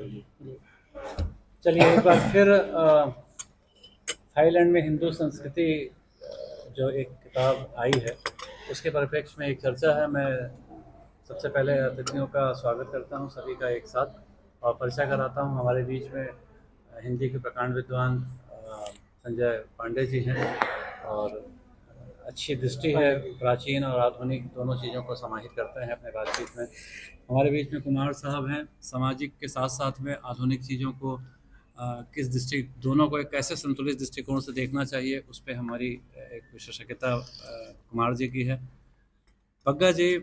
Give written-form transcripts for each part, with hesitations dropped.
चलिए एक बार फिर थाईलैंड में हिंदू संस्कृति जो एक किताब आई है उसके परिप्रेक्ष्य में एक चर्चा है। मैं सबसे पहले अतिथियों का स्वागत करता हूं सभी का एक साथ और परिचय कराता हूं। हमारे बीच में हिंदी के प्रकांड विद्वान संजय पांडे जी हैं और अच्छी दृष्टि है, प्राचीन और आधुनिक दोनों चीज़ों को समाहित करते हैं अपने बातचीत में। हमारे बीच में कुमार साहब हैं, सामाजिक के साथ साथ में आधुनिक चीज़ों को किस दृष्टि दोनों को एक कैसे संतुलित दृष्टिकोण से देखना चाहिए उस पर हमारी एक विशेषज्ञता कुमार जी की है। पग्गा जी,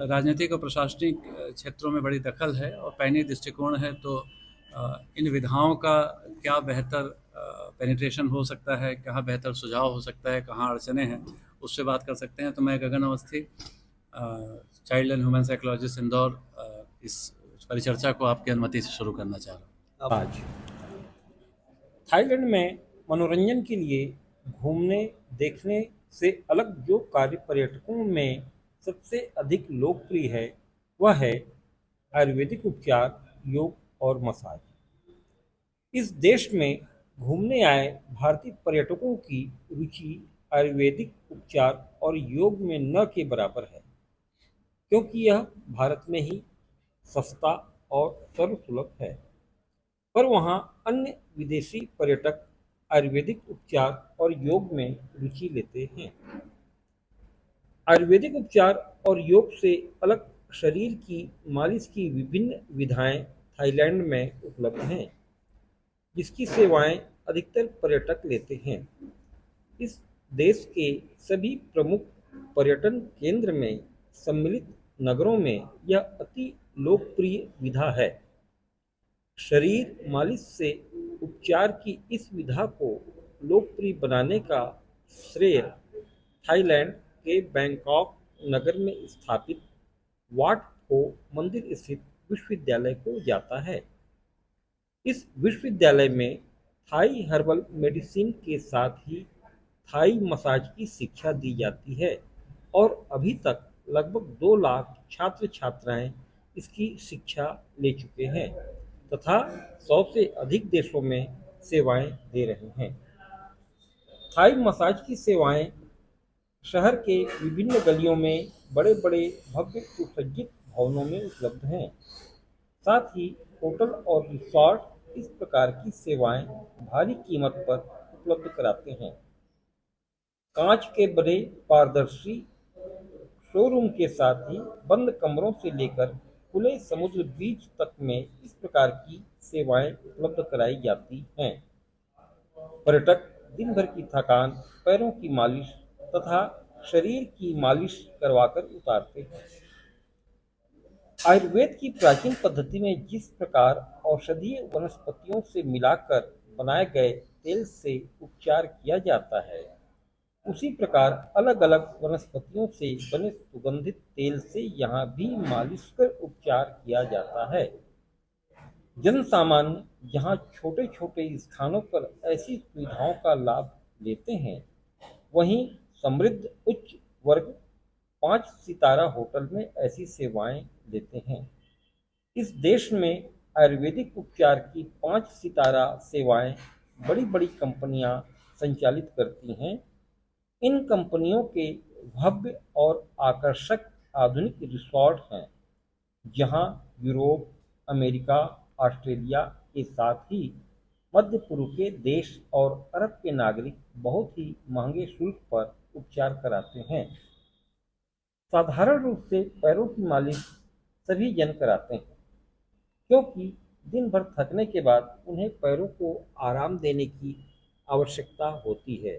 राजनीतिक और प्रशासनिक क्षेत्रों में बड़ी दखल है और पैनी दृष्टिकोण है, तो इन विधाओं का क्या बेहतर पेनिट्रेशन हो सकता है, कहाँ बेहतर सुझाव हो सकता है, कहाँ अड़चने हैं, उससे बात कर सकते हैं। तो मैं Gagan Awasthi, child and human psychologist Indore, इस परिचर्चा को आपकी अनुमति से शुरू करना चाह रहा हूँ। आज थाईलैंड में मनोरंजन के लिए घूमने देखने से अलग जो कार्य पर्यटकों में सबसे अधिक लोकप्रिय है वह है आयुर्वेदिक उपचार, योग और मसाज। इस देश में घूमने आए भारतीय पर्यटकों की रुचि आयुर्वेदिक उपचार और योग में न के बराबर है, क्योंकि यह भारत में ही सस्ता और सर्वसुलभ है। पर वहाँ अन्य विदेशी पर्यटक आयुर्वेदिक उपचार और योग में रुचि लेते हैं। आयुर्वेदिक उपचार और योग से अलग शरीर की मालिश की विभिन्न विधाएं थाईलैंड में उपलब्ध हैं, जिसकी सेवाएं अधिकतर पर्यटक लेते हैं। इस देश के सभी प्रमुख पर्यटन केंद्र में सम्मिलित नगरों में यह अति लोकप्रिय विधा है। शरीर मालिश से उपचार की इस विधा को लोकप्रिय बनाने का श्रेय थाईलैंड के बैंकॉक नगर में स्थापित वाट फो मंदिर स्थित विश्वविद्यालय को जाता है। इस विश्वविद्यालय में थाई हर्बल मेडिसिन के साथ ही थाई मसाज की शिक्षा दी जाती है और अभी तक लगभग 2 लाख छात्र छात्राएं इसकी शिक्षा ले चुके हैं तथा 100 से अधिक देशों में सेवाएं दे रहे हैं। थाई मसाज की सेवाएं शहर के विभिन्न गलियों में बड़े बड़े भव्य सुसज्जित भवनों में उपलब्ध हैं। साथ ही होटल और रिसॉर्ट इस प्रकार की सेवाएं भारी कीमत पर उपलब्ध कराते हैं। कांच के बने पारदर्शी शोरूम के साथ ही बंद कमरों से लेकर खुले समुद्र बीच तक में इस प्रकार की सेवाएं उपलब्ध कराई जाती हैं। पर्यटक दिन भर की थकान, पैरों की मालिश तथा शरीर की मालिश करवाकर उतारते हैं। आयुर्वेद की प्राचीन पद्धति में जिस प्रकार औषधीय वनस्पतियों से मिलाकर बनाए गए तेल से उपचार किया जाता है, उसी प्रकार अलग अलग वनस्पतियों से बने सुगंधित तेल से यहाँ भी मालिश कर उपचार किया जाता है। जन सामान्य जहाँ छोटे छोटे स्थानों पर ऐसी सुविधाओं का लाभ लेते हैं, वहीं समृद्ध उच्च वर्ग 5 सितारा होटल में ऐसी सेवाएं देते हैं। इस देश में आयुर्वेदिक उपचार की 5 सितारा सेवाएं बड़ी बड़ी कंपनियां संचालित करती हैं। इन कंपनियों के भव्य और आकर्षक आधुनिक रिसॉर्ट हैं, जहां यूरोप, अमेरिका, ऑस्ट्रेलिया के साथ ही मध्य पूर्व के देश और अरब के नागरिक बहुत ही महंगे शुल्क पर उपचार कराते हैं। साधारण रूप से पैरों की मालिश सभी जन कराते हैं, क्योंकि दिन भर थकने के बाद उन्हें पैरों को आराम देने की आवश्यकता होती है।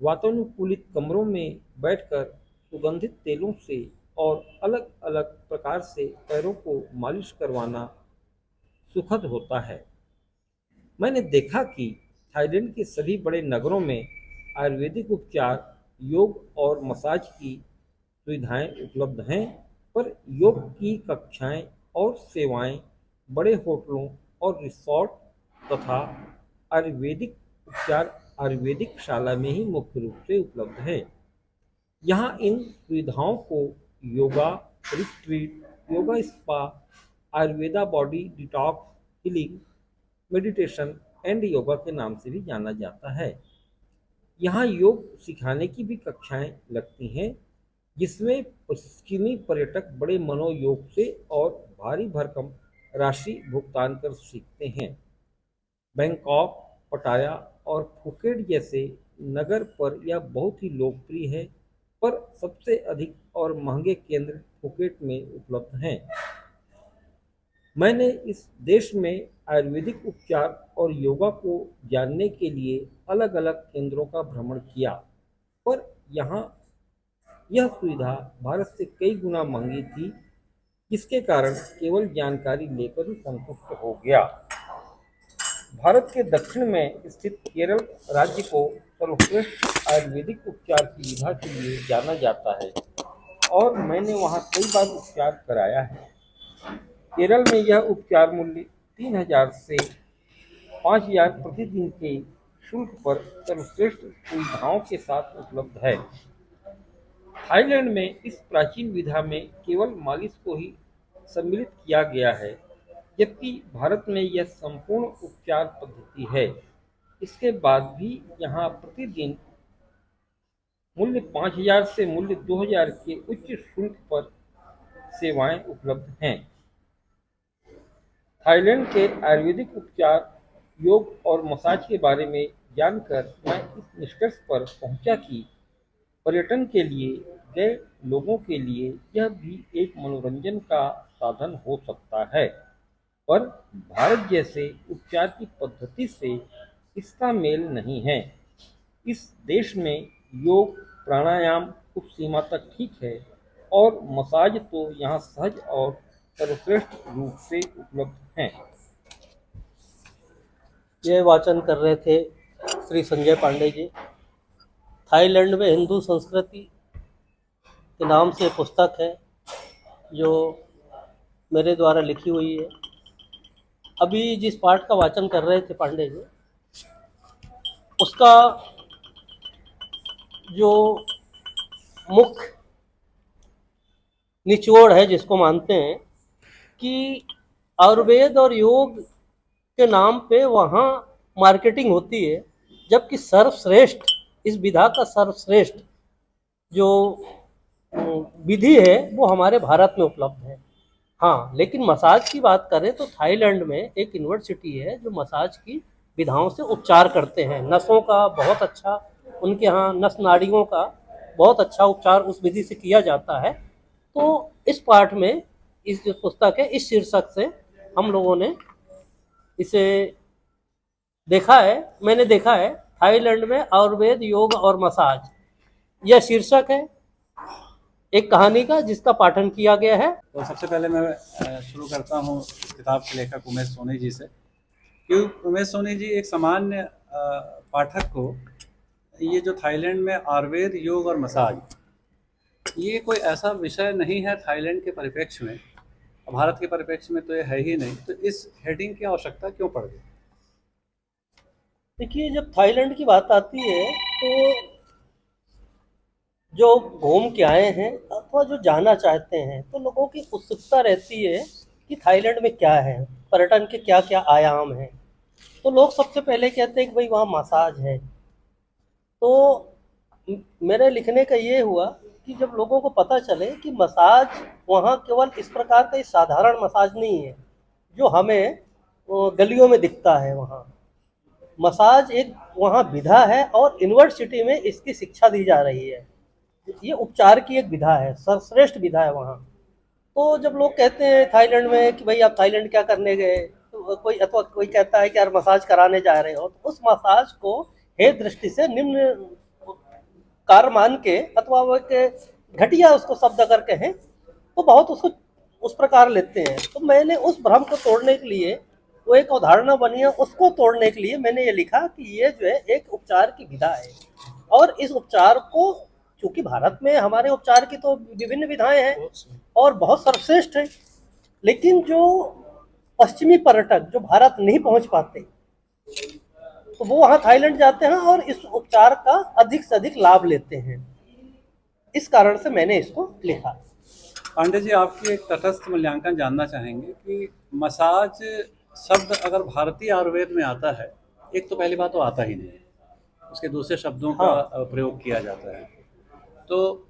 वातानुकूलित कमरों में बैठकर सुगंधित तेलों से और अलग अलग प्रकार से पैरों को मालिश करवाना सुखद होता है। मैंने देखा कि थाईलैंड के सभी बड़े नगरों में आयुर्वेदिक उपचार, योग और मसाज की सुविधाएं उपलब्ध हैं, पर योग की कक्षाएं और सेवाएं बड़े होटलों और रिसॉर्ट तथा आयुर्वेदिक उपचार आयुर्वेदिक शाला में ही मुख्य रूप से उपलब्ध है। यहाँ इन सुविधाओं को yoga retreat, yoga spa, Ayurveda body detox, healing, meditation and yoga के नाम से भी जाना जाता है। यहाँ योग सिखाने की भी कक्षाएं लगती हैं, जिसमें पश्चिमी पर्यटक बड़े मनोयोग से और भारी भरकम राशि भुगतान कर सीखते हैं। बैंकॉक, पटाया और फुकेट जैसे नगर पर यह बहुत ही लोकप्रिय है, पर सबसे अधिक और महंगे केंद्र फुकेट में उपलब्ध हैं। मैंने इस देश में आयुर्वेदिक उपचार और योगा को जानने के लिए अलग अलग केंद्रों का भ्रमण किया, पर यहाँ यह सुविधा भारत से कई गुना महंगी थी, जिसके कारण केवल जानकारी लेकर ही संतुष्ट हो गया। भारत के दक्षिण में स्थित केरल राज्य को सर्वश्रेष्ठ आयुर्वेदिक उपचार की विधा के लिए जाना जाता है और मैंने वहाँ कई बार उपचार कराया है। केरल में यह उपचार मूल्य 3000 से 5000 प्रतिदिन के शुल्क पर सर्वश्रेष्ठ सुविधाओं के साथ उपलब्ध है। थाईलैंड में इस प्राचीन विधा में केवल मालिश को ही सम्मिलित किया गया है, जबकि भारत में यह संपूर्ण उपचार पद्धति है। इसके बाद भी यहाँ प्रतिदिन मूल्य 5000 से मूल्य 2000 के उच्च शुल्क पर सेवाएं उपलब्ध हैं। थाईलैंड के आयुर्वेदिक उपचार, योग और मसाज के बारे में जानकर मैं इस निष्कर्ष पर पहुंचा कि पर्यटन के लिए गए लोगों के लिए यह भी एक मनोरंजन का साधन हो सकता है, पर भारत जैसे उपचार की पद्धति से इसका मेल नहीं है। इस देश में योग, प्राणायाम कुछ सीमा तक ठीक है और मसाज तो यहाँ सहज और सर्वश्रेष्ठ रूप से उपलब्ध हैं। यह वाचन कर रहे थे श्री संजय पांडे जी। थाईलैंड में हिंदू संस्कृति के नाम से पुस्तक है जो मेरे द्वारा लिखी हुई है। अभी जिस पाठ का वाचन कर रहे थे पांडे जी, उसका जो मुख्य निचोड़ है, जिसको मानते हैं कि आयुर्वेद और योग के नाम पे वहाँ मार्केटिंग होती है, जबकि सर्वश्रेष्ठ, इस विधा का सर्वश्रेष्ठ जो विधि है वो हमारे भारत में उपलब्ध है। हाँ, लेकिन मसाज की बात करें तो थाईलैंड में एक यूनिवर्सिटी है जो मसाज की विधाओं से उपचार करते हैं। नसों का बहुत अच्छा, उनके यहाँ नस नाड़ियों का बहुत अच्छा उपचार उस विधि से किया जाता है। तो इस पाठ में, इस जो पुस्तक है, इस शीर्षक से हम लोगों ने इसे देखा है, मैंने देखा है, थाईलैंड में आयुर्वेद, योग और मसाज, यह शीर्षक है एक कहानी का जिसका पाठन किया गया है। तो सबसे पहले मैं शुरू करता हूँ इस किताब के लेखक उमेश सोनी जी से, क्योंकि उमेश सोनी जी एक सामान्य पाठक को ये जो थाईलैंड में आयुर्वेद, योग और मसाज, ये कोई ऐसा विषय नहीं है थाईलैंड के परिप्रेक्ष्य में, भारत के परिप्रेक्ष्य में तो ये है ही नहीं, तो इस हेडिंग की आवश्यकता क्यों पड़ गई? देखिए, जब थाईलैंड की बात आती है तो जो घूम के आए हैं अथवा जो जाना चाहते हैं, तो लोगों की उत्सुकता रहती है कि थाईलैंड में क्या है, पर्यटन के क्या क्या आयाम हैं। तो लोग सबसे पहले कहते हैं कि भाई वहाँ मसाज है। तो मेरे लिखने का ये हुआ कि जब लोगों को पता चले कि मसाज वहाँ केवल इस प्रकार का साधारण मसाज नहीं है जो हमें गलियों में दिखता है। वहाँ मसाज एक वहाँ विधा है और यूनिवर्सिटी में इसकी शिक्षा दी जा रही है। ये उपचार की एक विधा है, सर्वश्रेष्ठ विधा है वहाँ। तो जब लोग कहते हैं थाईलैंड में कि भाई आप थाईलैंड क्या करने गए, तो कोई अथवा कोई कहता है कि यार मसाज कराने जा रहे हो, तो उस मसाज को हे दृष्टि से निम्न कार्य मान के अथवा वो घटिया उसको शब्द अगर कहें तो बहुत उसको उस प्रकार लेते हैं। तो मैंने उस भ्रम को तोड़ने के लिए, वो एक अवधारणा बनी है, उसको तोड़ने के लिए मैंने ये लिखा कि ये जो है एक उपचार की विधा है और इस उपचार को, चूंकि भारत में हमारे उपचार की तो विभिन्न विधाएं हैं और बहुत सर्वश्रेष्ठ है, लेकिन जो पश्चिमी पर्यटक जो भारत नहीं पहुंच पाते तो वो वहाँ थाईलैंड जाते हैं और इस उपचार का अधिक से अधिक लाभ लेते हैं। इस कारण से मैंने इसको लिखा। पांडे जी, आपकी एक तटस्थ मूल्यांकन जानना चाहेंगे कि मसाज शब्द अगर भारतीय आयुर्वेद में आता है, एक तो पहली बात तो आता ही नहीं है, उसके दूसरे शब्दों का हाँ। प्रयोग किया जाता है। तो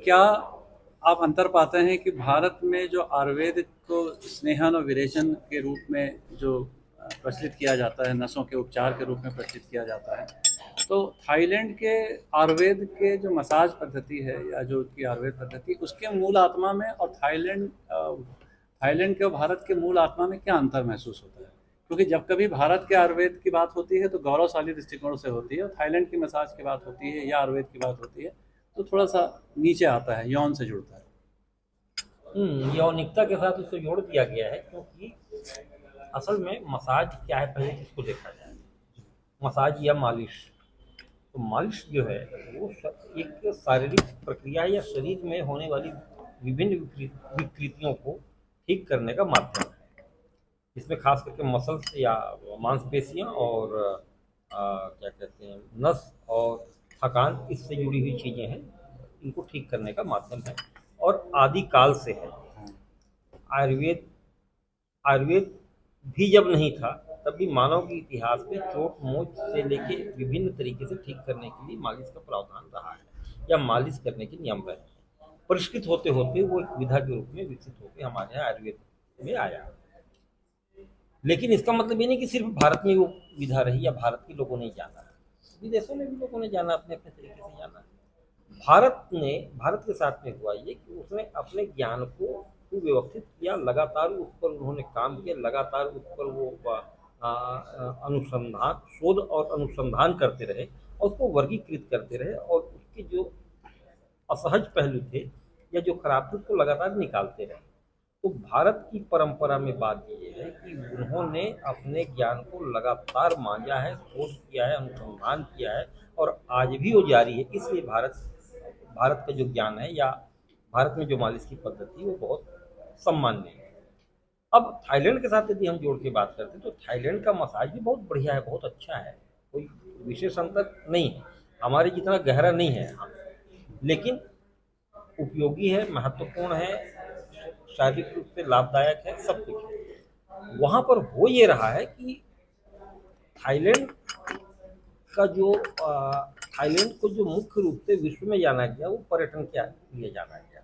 क्या आप अंतर पाते हैं कि भारत में जो आयुर्वेद को स्नेहन और विरेचन के रूप में जो प्रचलित किया जाता है, नसों के उपचार के रूप में प्रचलित किया जाता है, तो थाईलैंड के आयुर्वेद के जो मसाज पद्धति है या जो उसकी आयुर्वेद पद्धति, उसके मूल आत्मा में और थाईलैंड के और भारत के मूल आत्मा में क्या अंतर महसूस होता है? क्योंकि जब कभी भारत के आयुर्वेद की बात होती है तो गौरवशाली दृष्टिकोण से होती है, और थाईलैंड की मसाज की बात होती है या आयुर्वेद की बात होती है तो थोड़ा सा नीचे आता है, यौन से जुड़ता है। यौनिकता के साथ उसको जोड़ दिया गया है, क्योंकि असल में मसाज क्या है पहले इसको देखा जाए। मसाज या मालिश, तो मालिश जो है वो एक शारीरिक प्रक्रिया है या शरीर में होने वाली विभिन्न विकृतियों को ठीक करने का माध्यम है। इसमें खास करके मसल्स या मांसपेशियां और क्या कहते हैं, नस और थकान, इससे जुड़ी हुई चीज़ें हैं, इनको ठीक करने का माध्यम है और आदि काल से है। आयुर्वेद आयुर्वेद भी जब नहीं था तब भी मानव के इतिहास में चोट मोच से लेके विभिन्न तरीके से ठीक करने के लिए मालिश का प्रावधान रहा है या मालिश करने के नियम रहे हैं। परिष्कृत होते होते वो एक विधा के रूप में विकसित होकर हमारे यहाँ आयुर्वेद में आया। लेकिन इसका मतलब ये नहीं कि सिर्फ भारत में वो विधा रही या भारत के लोगों ने जाना, विदेशों में भी लोगों ने जाना, अपने अपने तरीके से जाना। भारत के साथ में हुआ ये कि उसने अपने ज्ञान को सुव्यवस्थित किया, लगातार उस पर उन्होंने काम किया, लगातार उस पर वो अनुसंधान, शोध और अनुसंधान करते रहे और उसको वर्गीकृत करते रहे और उसके जो असहज पहलू थे या जो खराब थे उसको लगातार निकालते रहे। तो भारत की परंपरा में बात ये है कि उन्होंने अपने ज्ञान को लगातार मांझा है, शोध किया है, अनुसंधान किया है और आज भी वो जारी है। इसलिए भारत का जो ज्ञान है या भारत में जो मालिश की पद्धति वो बहुत सम्माननीय है। अब थाईलैंड के साथ यदि हम जोड़ के बात करते हैं तो थाईलैंड का मसाज भी बहुत बढ़िया है, बहुत अच्छा है, कोई विशेष अंतर नहीं है, हमारे जितना गहरा नहीं है यहाँ, लेकिन उपयोगी है, महत्वपूर्ण है, शारीरिक रूप से लाभदायक है, सब कुछ है। वहाँ पर हो ये रहा है कि थाईलैंड का जो थाईलैंड को जो मुख्य रूप से विश्व में जाना गया वो पर्यटन के लिए जाना गया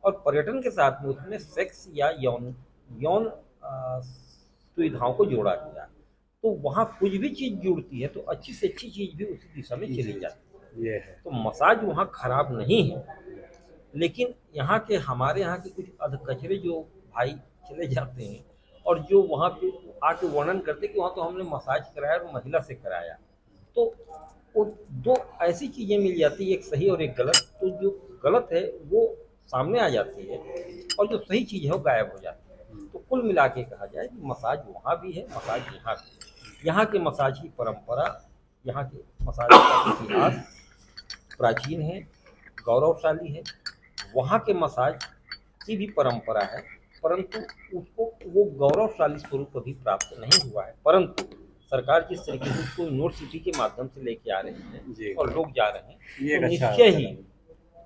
और पर्यटन के साथ में उसमें सेक्स या यौन यौन सुविधाओं को जोड़ा गया। तो वहाँ कुछ भी चीज़ जुड़ती है तो अच्छी से अच्छी चीज़ भी उसी दिशा में चली जाती ये है। तो मसाज वहाँ खराब नहीं है, लेकिन यहाँ के हमारे यहाँ के कुछ अधकचरे जो भाई चले जाते हैं और जो वहाँ पे आके वर्णन करते कि वहाँ तो हमने मसाज कराया और महिला से कराया, तो वो दो ऐसी चीज़ें मिल जाती है, एक सही और एक गलत। तो जो गलत है वो सामने आ जाती है और जो सही चीज़ है वो गायब हो जाती है। तो कुल मिला के कहा जाए कि मसाज वहाँ भी है, मसाज यहाँ भी है। यहाँ के मसाज की परंपरा, यहाँ के मसाज का इतिहास प्राचीन है, गौरवशाली है। वहाँ के मसाज की भी परंपरा है, परंतु उसको वो गौरवशाली स्वरूप अभी प्राप्त नहीं हुआ है। परंतु सरकार जिस तरीके से उसको यूनिवर्सिटी के माध्यम से लेके आ रही है और लोग जा रहे हैं, ये तो अच्छा निश्चय ही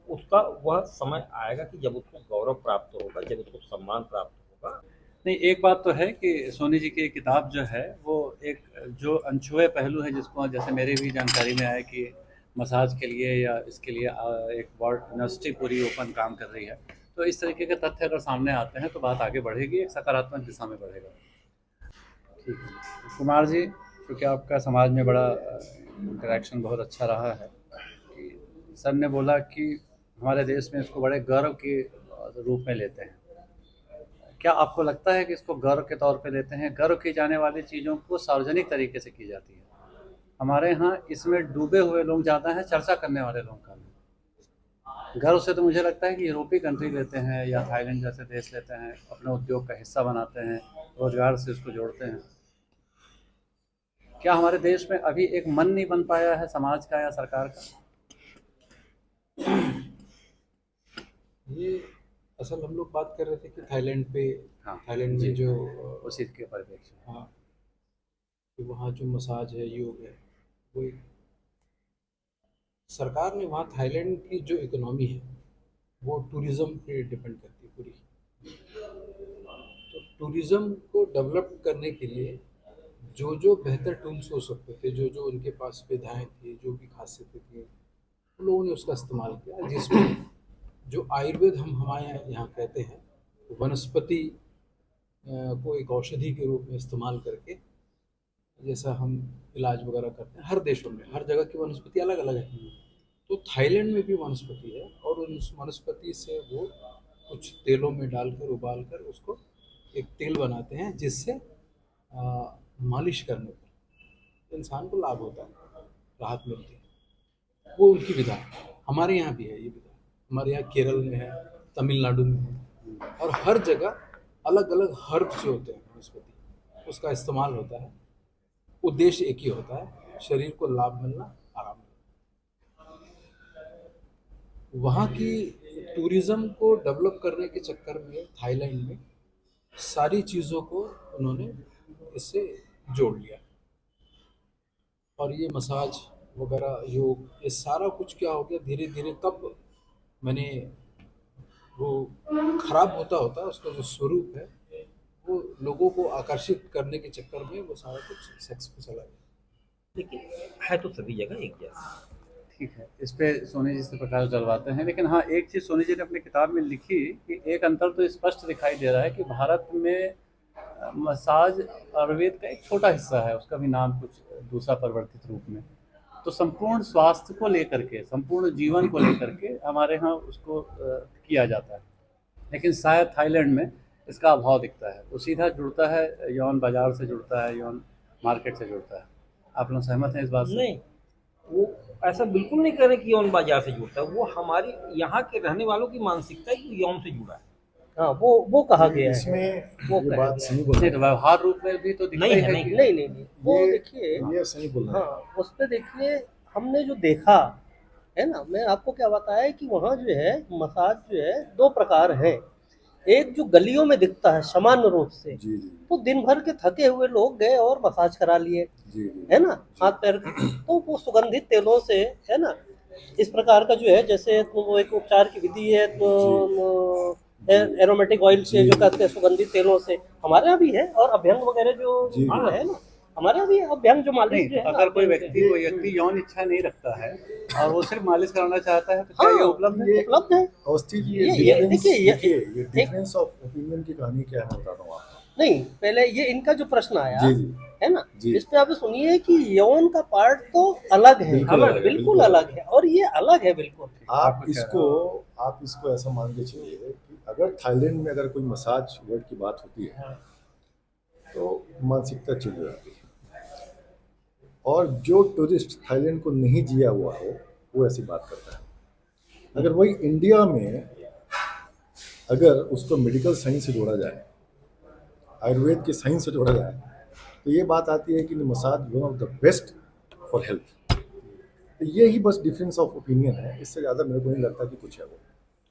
उसका वह समय आएगा कि जब उसको गौरव प्राप्त होगा, जब उसको सम्मान प्राप्त होगा। नहीं, एक बात तो है कि सोनी जी की किताब जो है वो एक जो अनछुए पहलू है, जिसको जैसे मेरी भी जानकारी में आया कि मसाज के लिए या इसके लिए एक वर्ड यूनिवर्सिटी पूरी ओपन काम कर रही है। तो इस तरीके के तथ्य अगर सामने आते हैं तो बात आगे बढ़ेगी, एक सकारात्मक दिशा में बढ़ेगा। ठीक है कुमार जी, क्योंकि आपका समाज में बड़ा इंटरेक्शन बहुत अच्छा रहा है, कि सर ने बोला कि हमारे देश में इसको बड़े गर्व के रूप में लेते हैं। क्या आपको लगता है कि इसको गर्व के तौर पे लेते हैं? गर्व की जाने वाली चीज़ों को सार्वजनिक तरीके से की जाती है। हमारे यहाँ इसमें डूबे हुए लोग ज़्यादा हैं, चर्चा करने वाले लोग कम हैं। गर्व से तो मुझे लगता है कि यूरोपीय कंट्री लेते हैं या थाईलैंड जैसे देश लेते हैं, अपने उद्योग का हिस्सा बनाते हैं, रोजगार से इसको जोड़ते हैं। क्या हमारे देश में अभी एक मन नहीं बन पाया है समाज का या सरकार का? ये असल हम लोग बात कर रहे थे कि थाईलैंड पे, हाँ, थाईलैंड में जो उसी के परिप्रेक्ष्य में। हाँ, कि वहाँ जो मसाज है, योग है, वो एक सरकार ने वहाँ थाईलैंड की जो इकोनॉमी है वो टूरिज़्म पे डिपेंड करती है पूरी। तो टूरिज्म को डेवलप करने के लिए जो जो बेहतर टूल्स हो सकते थे, जो जो उनके पास सुविधाएं थी, जो भी खासियतें थी, उन लोगों ने उसका इस्तेमाल किया, जिसमें जो आयुर्वेद हम हमारे यहाँ कहते हैं, वनस्पति को एक औषधि के रूप में इस्तेमाल करके, जैसा हम इलाज वगैरह करते हैं, हर देशों में हर जगह की वनस्पति अलग अलग है। तो थाईलैंड में भी वनस्पति है और उस वनस्पति से वो कुछ तेलों में डालकर उबाल कर उसको एक तेल बनाते हैं, जिससे मालिश करने पर इंसान को लाभ होता है, राहत मिलती है। वो उनकी विधा है। हमारे यहाँ भी है ये विधा, हमारे यहाँ केरल में है, तमिलनाडु में है, और हर जगह अलग अलग हर्ब्स जो होते हैं वनस्पति, उसका इस्तेमाल होता है। उद्देश्य एक ही होता है, शरीर को लाभ मिलना, आराम मिलना। वहाँ की टूरिज्म को डेवलप करने के चक्कर में थाईलैंड में सारी चीज़ों को उन्होंने इससे जोड़ लिया, और ये मसाज वगैरह, योग, ये सारा कुछ क्या हो गया धीरे धीरे। तब मैंने वो खराब होता होता उसका जो स्वरूप है, वो लोगों को आकर्षित करने के चक्कर में वो सारा कुछ सेक्स पे चला गया। लेकिन है तो सभी जगह एक जैसा। ठीक है, इस पे सोनी जी से प्रकाश डलवाते हैं। लेकिन हाँ, एक चीज़ सोनी जी ने अपनी किताब में लिखी कि एक अंतर तो स्पष्ट दिखाई दे रहा है कि भारत में मसाज आयुर्वेद का एक छोटा हिस्सा है, उसका भी नाम कुछ दूसरा परिवर्तित रूप में। तो संपूर्ण स्वास्थ्य को लेकर के, संपूर्ण जीवन को लेकर के हमारे यहाँ उसको किया जाता है। लेकिन शायद थाईलैंड में इसका अभाव दिखता है। वो सीधा जुड़ता है, यौन बाजार से जुड़ता है, यौन मार्केट से जुड़ता है। आप लोग सहमत हैं इस बात से? नहीं, वो ऐसा बिल्कुल नहीं कह रहे कि यौन बाजार से जुड़ता है। वो हमारी यहाँ के रहने वालों की मानसिकता है कि यौन से जुड़ा है। हाँ, वो कहा गया है। इसमें वो ये कहा बात गया सही बोल नहीं, रहे तो व्यवहार रूप में भी तो दिखता नहीं ही है, है नहीं, कि नहीं, वो ये देखिए, ये सही बोल रहे हैं। हाँ, उस पे देखिए, हमने जो देखा है ना, मैं आपको क्या बताया कि वहाँ जो है मसाज जो है दो प्रकार है। एक जो गलियों में दिखता है सामान्य रूप से, जी जी तो दिन भर के थके हुए लोग गए और मसाज करा लिए, जी जी है ना, हाथ पैर की। तो वो सुगंधित तेलों से, है ना, इस प्रकार का जो है, जैसे तो वो एक उपचार की विधि है, तो एरोमेटिक ऑयल से, जी। जो कहते हैं सुगंधित तेलों से, हमारे यहाँ भी है। और अभ्यंग वगैरह जो जी। है ना, हमारे यहाँ भी अभ्यंग जो मालिश नहीं, जो है तो ना, अगर कोई अभ्यंग से। व्यक्ति यौन इच्छा नहीं रखता है और वो सिर्फ मालिश कराना चाहता है, तो क्या ये हाँ, उपलब्ध है? ये उपलब्ध है। अवस्थी जी, ये डिफरेंस देखिए, देखिए, ये डिफरेंस ऑफ ओपिनियन की कहानी क्या है बताता हूँ आपको। नहीं, पहले ये इनका जो प्रश्न आया जी जी है ना, जी। इस पे आप सुनिए कि यौन का पार्ट तो अलग है, बिल्कुल अलग है, बिल्कुल बिल्कुल अलग है, और ये अलग है बिल्कुल। आप क्या इसको ऐसा मान के चलिए कि अगर थाईलैंड में अगर कोई मसाज वर्ड की बात होती है तो मानसिकता चेंज हो जाती है, और जो टूरिस्ट थाईलैंड को नहीं जिया हुआ हो वो ऐसी बात करता है। अगर वही इंडिया में अगर उसको मेडिकल साइंस से जोड़ा जाए, आयुर्वेद के साइंस से जोड़ा जाए, तो ये बात आती है कि massage one of the best for health. तो ये ही बस डिफरेंस ऑफ ओपिनियन है, इससे ज़्यादा मेरे को नहीं लगता कि कुछ है वो।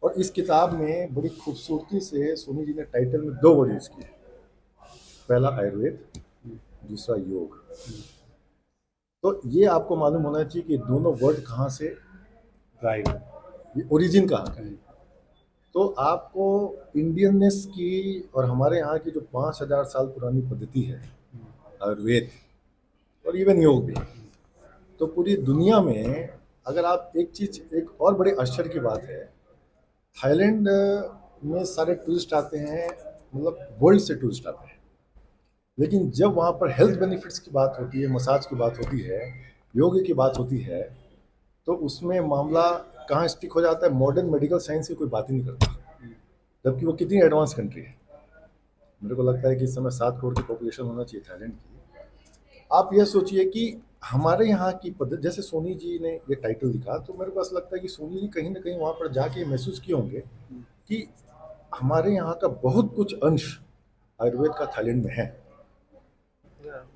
और इस किताब में बड़ी खूबसूरती से सोनी जी ने टाइटल में दो वर्ड यूज़ किए, पहला आयुर्वेद, दूसरा योग। तो ये आपको मालूम होना चाहिए कि दोनों वर्ड कहाँ से, राइट, ये ओरिजिन कहाँ का है। तो आपको इंडियननेस की और हमारे यहाँ की जो 5000 साल पुरानी पद्धति है आयुर्वेद और इवन योग भी, तो पूरी दुनिया में अगर आप एक चीज़, एक और बड़े आश्चर्य की बात है, थाईलैंड में सारे टूरिस्ट आते हैं, मतलब वर्ल्ड से टूरिस्ट आते हैं, लेकिन जब वहाँ पर हेल्थ बेनिफिट्स की बात होती है, मसाज की बात होती है, योग की बात होती है, तो उसमें मामला कहाँ स्टिक हो जाता है, मॉडर्न मेडिकल साइंस की कोई बात ही नहीं करता, जबकि वो कितनी एडवांस कंट्री है। मेरे को लगता है कि इस समय 7 करोड़ की पॉपुलेशन होना चाहिए थाईलैंड की। आप यह सोचिए कि हमारे यहाँ की पद्धति, जैसे सोनी जी ने ये टाइटल लिखा, तो मेरे को ऐसा लगता है कि सोनी जी कहीं ना कहीं वहाँ पर जाके महसूस किए होंगे कि हमारे यहाँ का बहुत कुछ अंश आयुर्वेद का थाईलैंड में है।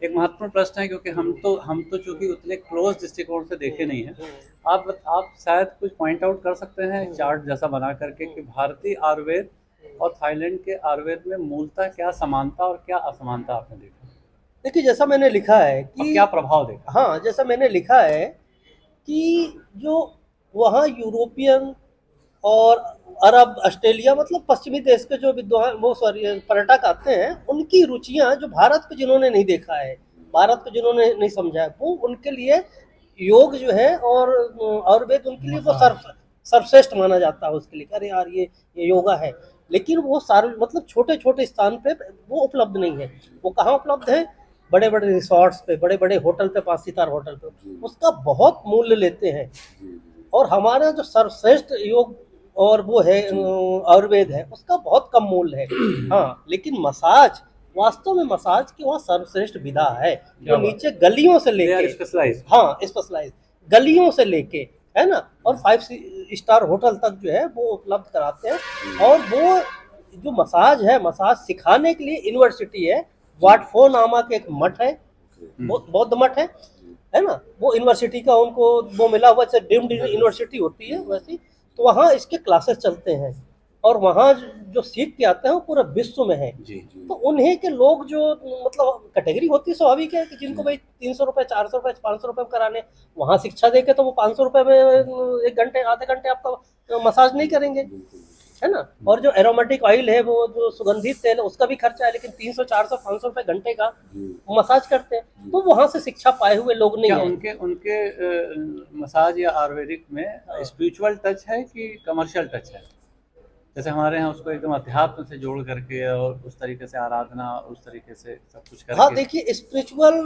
एक महत्वपूर्ण प्रश्न है, क्योंकि हम तो चूंकि उतने क्लोज दृष्टिकोण से देखे नहीं हैं। आप शायद कुछ पॉइंट आउट कर सकते हैं चार्ट जैसा बना करके कि भारतीय आयुर्वेद और थाईलैंड के आयुर्वेद में मूलतः क्या समानता और क्या असमानता आपने देखा? देखिए, जैसा मैंने लिखा है और कि क्या प्रभाव देखा? हाँ, जैसा मैंने लिखा है कि जो वहाँ यूरोपियन और अरब, ऑस्ट्रेलिया, मतलब पश्चिमी देश के जो विद्वान, वो सॉरी पर्यटक आते हैं, उनकी रुचियां जो भारत को जिन्होंने नहीं देखा है, भारत को जिन्होंने नहीं समझा है, वो उनके लिए योग जो है और आयुर्वेद उनके लिए वो सर्वश्रेष्ठ माना जाता है उसके लिए। अरे यार ये योगा है, लेकिन वो सारे मतलब छोटे छोटे स्थान पे वो उपलब्ध नहीं है। वो कहाँ उपलब्ध है? बड़े बड़े रिसोर्ट्स पे, बड़े बड़े होटल पे, 5 सितार होटल पे, उसका बहुत मूल्य लेते हैं। और हमारा जो सर्वश्रेष्ठ योग और वो है आयुर्वेद है, उसका बहुत कम मूल्य है। हाँ, लेकिन मसाज, वास्तव में मसाज की वहाँ सर्वश्रेष्ठ विधा है, जो नीचे गलियों से लेके, स्पेशलाइज। हाँ स्पेशलाइज, गलियों से लेके, है ना, और 5 स्टार होटल तक जो है वो उपलब्ध कराते हैं। और वो जो मसाज है, मसाज सिखाने के लिए यूनिवर्सिटी है, वाट फो नामक एक मठ है, बौद्ध मठ है ना, वो यूनिवर्सिटी का उनको वो मिला हुआ, जैसे डीम्ड यूनिवर्सिटी होती है वैसी, तो वहाँ इसके क्लासेस चलते हैं। और वहाँ जो सीख के आते हैं वो पूरा विश्व में है। तो उन्हीं के लोग जो मतलब कैटेगरी होती है, स्वाभाविक है कि जिनको भाई 300 रुपये, 400 रुपये, 500 रुपये कराने, वहाँ शिक्षा देके तो वो 500 रुपये में 1 घंटे, आधे घंटे आपका मसाज नहीं करेंगे, है ना। और जो एरोमेटिक ऑयल है, वो जो सुगंधित तेल है, उसका भी खर्चा है, लेकिन 300, 400, 500 रुपये घंटे का मसाज करते हैं। तो वहाँ से शिक्षा पाए हुए लोग नहीं है। उनके मसाज या आयुर्वेदिक में स्पिरिचुअल टच है कि कमर्शियल टच है? जैसे हमारे यहाँ उसको एकदम अध्यात्म से जोड़ करके और उस तरीके से आराधना, उस तरीके से सब कुछ करके। हाँ देखिए, स्पिरिचुअल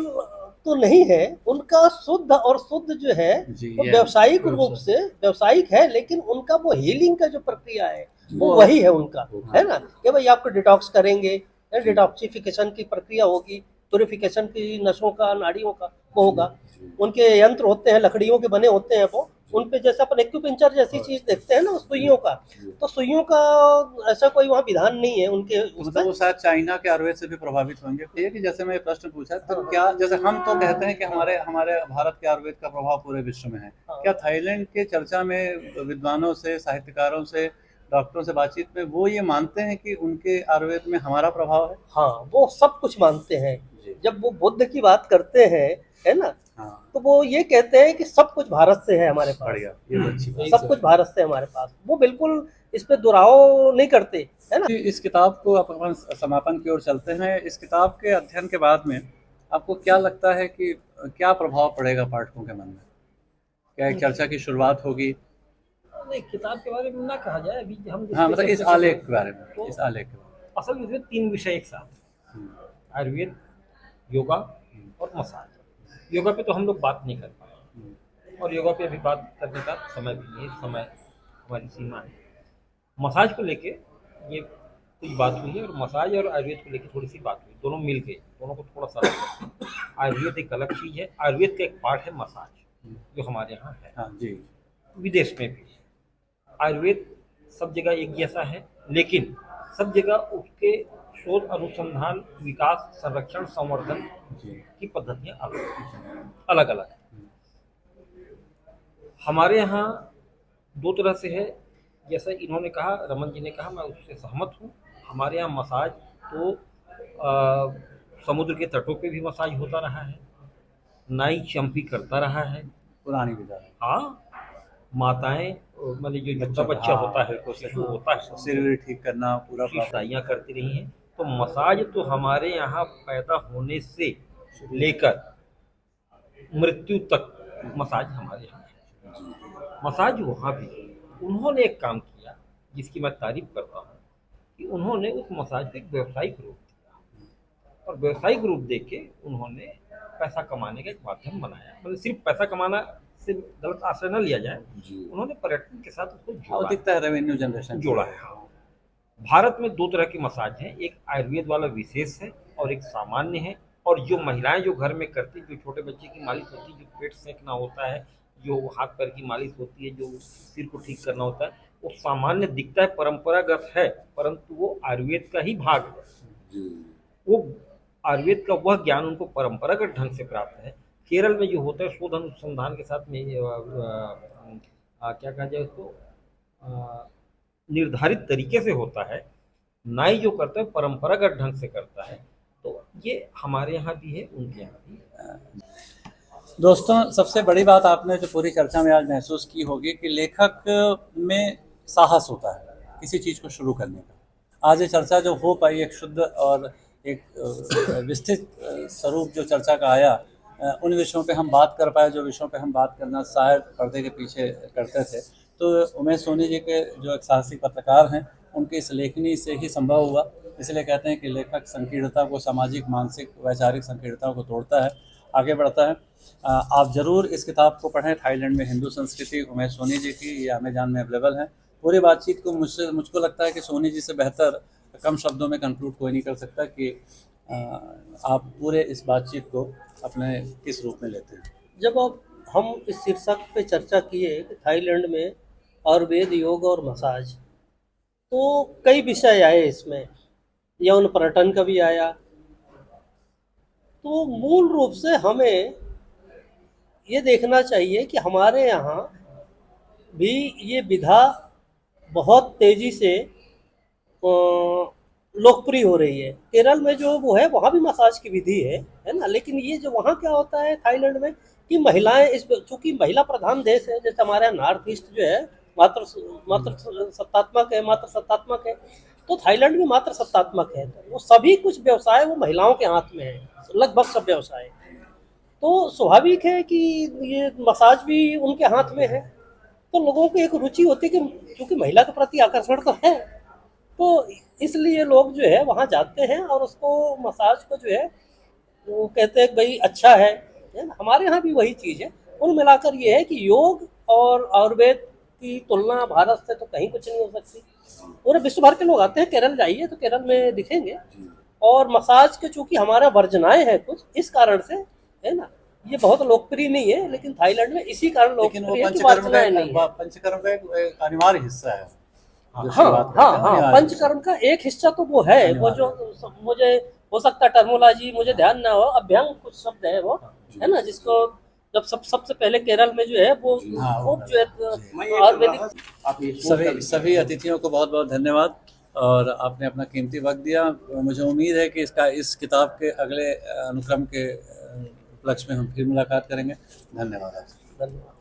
तो नहीं है उनका, शुद्ध और शुद्ध जो है वो व्यावसायिक रूप से व्यावसायिक है, लेकिन उनका वो हीलिंग का जो प्रक्रिया है वो वही है उनका, है ना, कि भाई आपको डिटॉक्स करेंगे, डिटॉक्सिफिकेशन की प्रक्रिया होगी, प्यूरिफिकेशन की नसों का, नाड़ियों का वो होगा। उनके यंत्र होते हैं, लकड़ियों के बने होते हैं, वो उन पे जैसे अपन एक्यूपेंचर जैसी चीज देखते हैं ना सुइयों का, तो सुइयों का ऐसा कोई वहाँ विधान नहीं है उनके। मतलब वो शायद चाइना के आयुर्वेद से भी प्रभावित होंगे। ये कि जैसे मैं ये प्रश्न पूछा, तो क्या, जैसे हम तो कहते हैं कि हमारे भारत के आयुर्वेद का प्रभाव पूरे विश्व में है, क्या थाईलैंड के चर्चा में विद्वानों से, साहित्यकारों से, डॉक्टरों से बातचीत में वो ये मानते हैं कि उनके आयुर्वेद में हमारा प्रभाव है? हाँ, वो सब कुछ मानते हैं। जब वो बुद्ध की बात करते हैं, है ना, तो वो ये कहते हैं कि सब कुछ भारत से है हमारे पास, ये सब कुछ भारत से है हमारे पास। वो बिल्कुल इस पे दुराव नहीं करते, है ना। इस किताब को अपन समापन की ओर चलते हैं। इस किताब के अध्ययन के बाद में आपको क्या लगता है कि क्या प्रभाव पड़ेगा पाठकों के मन में? क्या एक चर्चा की शुरुआत होगी? नहीं, किताब के बारे में ना कहा जाए अभी हम। हाँ, मतलब इस आलेख के बारे में, तो इस आलेख के बारे में असल में इसमें 3 विषय एक साथ, आयुर्वेद, योगा और मसाज। योगा पे तो हम लोग बात नहीं कर पाए, और योगा पे अभी बात करने का समय भी नहीं है, समय हमारी सीमा है। मसाज को लेके ये कुछ बात हुई है, और मसाज और आयुर्वेद को लेके थोड़ी सी बात हुई, दोनों मिल के, दोनों को थोड़ा सा अलग। आयुर्वेद एक अलग चीज़ है, आयुर्वेद का एक पार्ट है मसाज, जो हमारे यहाँ है। हाँ जी। विदेश में भी आयुर्वेद सब जगह एक जैसा है, लेकिन सब जगह उसके शोध, अनुसंधान, विकास, संरक्षण, संवर्धन की पद्धतियाँ अलग अलग हैं। हमारे यहाँ 2 तरह से है, जैसा इन्होंने कहा, रमन जी ने कहा, मैं उससे सहमत हूँ। हमारे यहाँ मसाज तो समुद्र के तटों पे भी मसाज होता रहा है, नाई चंपी करता रहा है, पुरानी विधा है। हाँ, माताएं मतलब जो बच्चा होता है, तो शिशु होता है, सिर ठीक करना, पूरा दाइयाँ करती रही हैं। तो मसाज तो हमारे यहाँ पैदा होने से लेकर मृत्यु तक मसाज हमारे यहाँ है। मसाज वहाँ भी उन्होंने एक काम किया जिसकी मैं तारीफ करता हूँ, कि उन्होंने उस मसाज को एक व्यावसायिक रूप दिया, और व्यावसायिक रूप दे के उन्होंने पैसा कमाने का एक माध्यम बनाया। मतलब सिर्फ पैसा कमाना से गलत आश्रय न लिया जाए, उन्होंने पर्यटन के साथ उसको जोड़ा, रेवेन्यू जनरेशन जोड़ा है। भारत में 2 तरह की मसाज है, एक आयुर्वेद वाला विशेष है और एक सामान्य है। और जो महिलाएं जो घर में करती, जो छोटे बच्चे की मालिश होती है, जो पेट सेंकना होता है, जो हाथ पैर की मालिश होती है, जो सिर को ठीक करना होता है, वो सामान्य दिखता है, परंपरागत है, परंतु वो आयुर्वेद का ही भाग है। वो आयुर्वेद का वह ज्ञान उनको परंपरागत ढंग से प्राप्त है। केरल में जो होता है शोध अनुसंधान के साथ में क्या कहा जाए उसको, निर्धारित तरीके से होता है। नाई जो करता है परंपरागत ढंग से करता है। तो ये हमारे यहाँ भी है, उनके यहाँ भी। दोस्तों, सबसे बड़ी बात आपने जो पूरी चर्चा में आज महसूस की होगी कि लेखक में साहस होता है। किसी चीज़ को शुरू करने का। आज ये चर्चा जो हो पाई, एक शुद्ध और एक विस्तृत स्वरूप जो चर्चा का आया, उन विषयों पे हम बात कर पाए जो विषयों पे हम बात करना शायद पर्दे के पीछे करते थे। तो उमेश सोनी जी के जो एक साहसिक पत्रकार हैं, उनकी इस लेखनी से ही संभव हुआ। इसलिए कहते हैं कि लेखक संकीर्णता को, सामाजिक, मानसिक, वैचारिक संकीर्णता को तोड़ता है, आगे बढ़ता है। आप ज़रूर इस किताब को पढ़ें, थाईलैंड में हिंदू संस्कृति, उमेश सोनी जी की, ये अमेजॉन में अवेलेबल है। पूरी बातचीत को मुझको लगता है कि सोनी जी से बेहतर कम शब्दों में कंक्लूड कोई नहीं कर सकता कि आप पूरे इस बातचीत को अपने किस रूप में लेते हैं। जब अब हम इस शीर्षक पे चर्चा किए कि थाईलैंड में आयुर्वेद, योग और मसाज, तो कई विषय आए इसमें, यौन पर्यटन का भी आया। तो मूल रूप से हमें ये देखना चाहिए कि हमारे यहाँ भी ये विधा बहुत तेज़ी से लोकप्रिय हो रही है। केरल में जो वो है वहाँ भी मसाज की विधि है ना। लेकिन ये जो वहाँ क्या होता है थाईलैंड में कि महिलाएं, इस चूँकि महिला प्रधान देश है, जैसे हमारे यहाँ नॉर्थ ईस्ट जो है मात्र सत्तात्मक है, तो थाईलैंड में मात्र सत्तात्मक है। तो वो सभी कुछ व्यवसाय वो महिलाओं के हाथ में है, लगभग सब व्यवसाय। तो स्वाभाविक है कि ये मसाज भी उनके हाथ में है। तो लोगों को एक रुचि होती है कि क्योंकि महिला के प्रति आकर्षण तो है, तो इसलिए लोग जो है वहाँ जाते हैं और उसको, मसाज को जो है वो कहते हैं भाई अच्छा है ना। हमारे यहाँ भी वही चीज़ है। कुल मिलाकर ये है कि योग और आयुर्वेद की तुलना भारत से तो कहीं कुछ नहीं हो सकती। पूरे विश्व भर के लोग आते हैं, केरल जाइए तो केरल में दिखेंगे। और मसाज के चूँकि हमारा वर्जनाएं हैं कुछ, इस कारण से है ना ये बहुत लोकप्रिय नहीं है। लेकिन थाईलैंड में इसी कारण लोकप्रिय है कि वर्जनाएं नहीं है। पंचकर्म का एक अनिवार्य हिस्सा है। हाँ, पंचकर्म का एक हिस्सा तो वो है। वो जो मुझे हो सकता है टर्मोलॉजी मुझे ध्यान ना हो, अभ्यंग कुछ शब्द है वो, है ना, जिसको जब सबसे पहले केरल में जो है वो जो है आयुर्वेदिक। सभी अतिथियों को बहुत बहुत धन्यवाद, और आपने अपना कीमती वक्त दिया। मुझे उम्मीद है कि इस किताब के अगले अनुक्रम के उपलक्ष्य में हम फिर मुलाकात करेंगे। धन्यवाद आपसे। धन्यवाद।